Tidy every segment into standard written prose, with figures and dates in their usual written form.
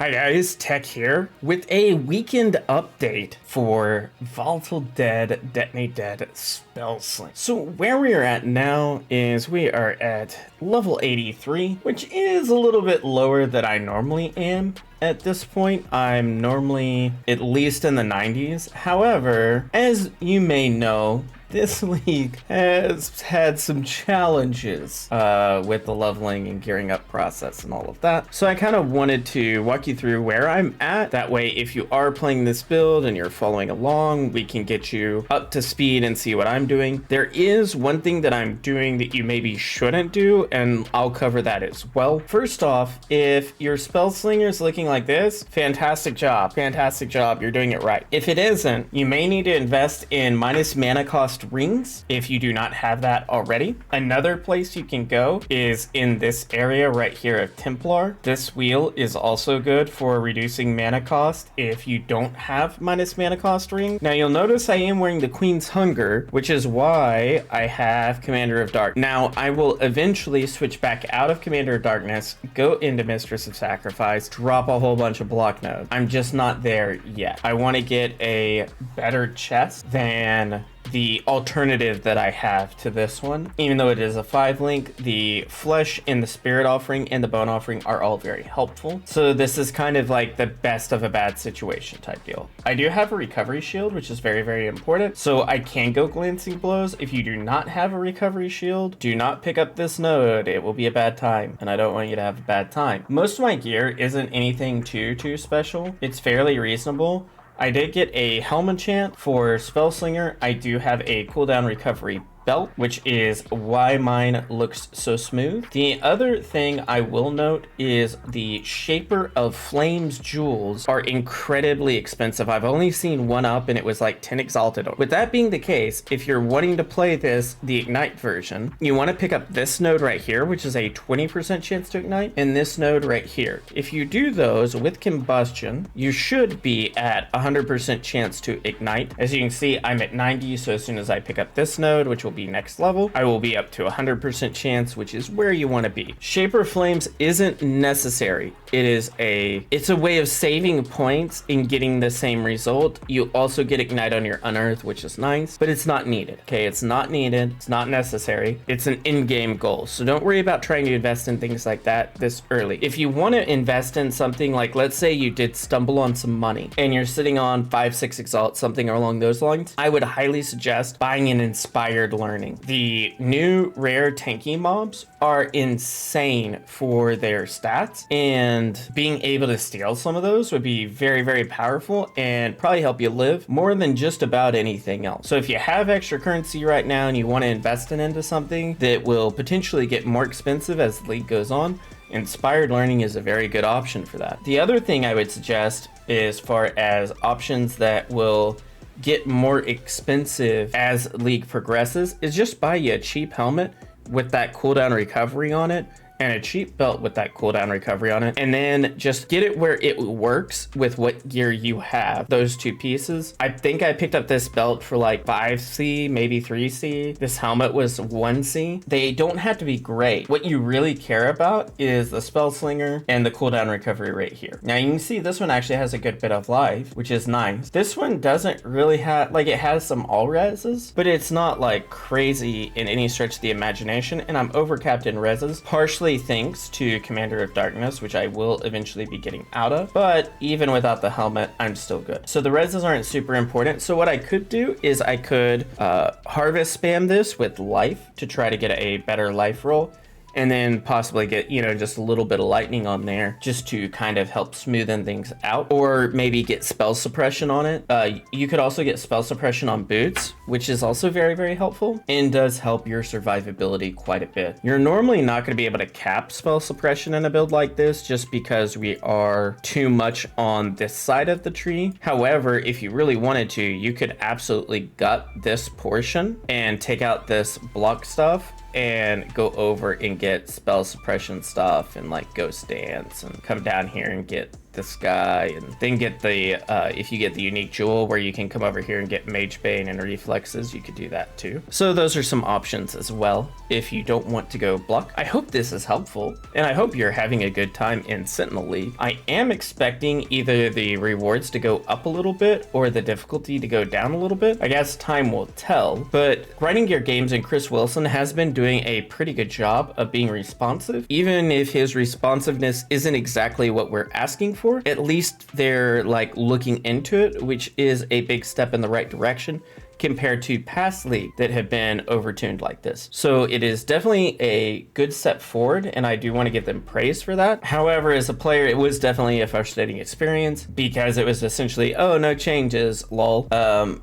Hi guys, Tech here with a weekend update for Volatile Dead, Detonate Dead, Spellslinger. So where we are at now is we are at level 83, which is a little bit lower than I normally am. At this point, I'm normally at least in the 90s. However, as you may know, this league has had some challenges with the leveling and gearing up process and all of that. So I kind of wanted to walk you through where I'm at. That way, if you are playing this build and you're following along, we can get you up to speed and see what I'm doing. There is one thing that I'm doing that you maybe shouldn't do, and I'll cover that as well. First off, if your Spellslinger is looking like this, fantastic job. Fantastic job. You're doing it right. If it isn't, you may need to invest in minus mana cost rings if you do not have that already. Another place you can go is in this area right here of Templar. This wheel is also good for reducing mana cost if you don't have minus mana cost ring. Now you'll notice I am wearing the Queen's Hunger, which is why I have Commander of Dark. Now I will eventually switch back out of Commander of Darkness, go into Mistress of Sacrifice, drop a whole bunch of block nodes. I'm just not there yet. I want to get a better chest than the alternative that I have to this one. Even though it is a 5-link, the flesh and the spirit offering and the bone offering are all very helpful. So this is kind of like the best of a bad situation type deal. I do have a recovery shield, which is very, very important. So I can go glancing blows. If you do not have a recovery shield, do not pick up this node. It will be a bad time, and I don't want you to have a bad time. Most of my gear isn't anything too special. It's fairly reasonable. I did get a helm enchant for Spellslinger. I do have a cooldown recovery belt, which is why mine looks so smooth. The other thing I will note is the Shaper of Flames jewels are incredibly expensive. I've only seen one up and it was like 10 exalted. With that being the case, if you're wanting to play this, the Ignite version, you want to pick up this node right here, which is a 20% chance to ignite, and this node right here. If you do those with combustion, you should be at 100% chance to ignite. As you can see, I'm at 90, so as soon as I pick up this node, which will be next level, I will be up to 100% chance, which is where you want to be. Shaper Flames isn't necessary. It's a way of saving points in getting the same result. You also get Ignite on your Unearth, which is nice, but it's not needed. Okay, it's not needed. It's not necessary. It's an in-game goal. So don't worry about trying to invest in things like that this early. If you want to invest in something like, let's say you did stumble on some money and you're sitting on 5-6 exalt, something along those lines, I would highly suggest buying an inspired learning. The new rare tanky mobs are insane for their stats, and being able to steal some of those would be very, very powerful and probably help you live more than just about anything else. So if you have extra currency right now and you want to invest it into something that will potentially get more expensive as the league goes on, Inspired Learning is a very good option for that. The other thing I would suggest as far as options that will get more expensive as league progresses is just buy you a cheap helmet with that cooldown recovery on it and a cheap belt with that cooldown recovery on it, and then just get it where it works with what gear you have. Those two pieces. I think I picked up this belt for like 5C, maybe 3C. This helmet was 1C. They don't have to be great. What you really care about is the Spellslinger and the cooldown recovery right here. Now you can see this one actually has a good bit of life, which is nice. This one doesn't really have, like, it has some all reses, but it's not like crazy in any stretch of the imagination, and I'm overcapped in reses, partially thanks to Commander of Darkness, which I will eventually be getting out of, but even without the helmet, I'm still good. So the reses aren't super important. So what I could do is I could harvest spam this with life to try to get a better life roll, and then possibly get, you know, just a little bit of lightning on there just to kind of help smoothen things out, or maybe get spell suppression on it. You could also get spell suppression on boots, which is also very, very helpful and does help your survivability quite a bit. You're normally not going to be able to cap spell suppression in a build like this just because we are too much on this side of the tree. However, if you really wanted to, you could absolutely gut this portion and take out this block stuff and go over and get spell suppression stuff and like Ghost Dance, and come down here and get this guy, and then get the if you get the unique jewel where you can come over here and get Mage Bane and Reflexes, you could do that too. So those are some options as well if you don't want to go block. I hope this is helpful, and I hope you're having a good time in Sentinel League. I am expecting either the rewards to go up a little bit or the difficulty to go down a little bit. I guess time will tell, but Grinding Gear Games and Chris Wilson has been doing a pretty good job of being responsive. Even if his responsiveness isn't exactly what we're asking for, at least they're like looking into it, which is a big step in the right direction compared to past league that have been overtuned like this. So it is definitely a good step forward, and I do want to give them praise for that. However, as a player, it was definitely a frustrating experience because it was essentially, oh, no changes, lol,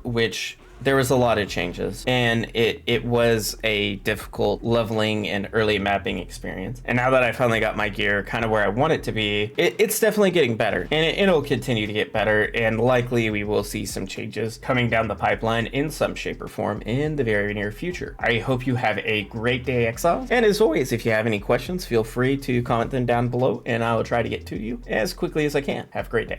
which there was a lot of changes, and it was a difficult leveling and early mapping experience. And now that I finally got my gear kind of where I want it to be, it's definitely getting better, and it'll continue to get better, and likely we will see some changes coming down the pipeline in some shape or form in the very near future. I hope you have a great day, Exiles, and as always, if you have any questions, feel free to comment them down below, and I will try to get to you as quickly as I can. Have a great day.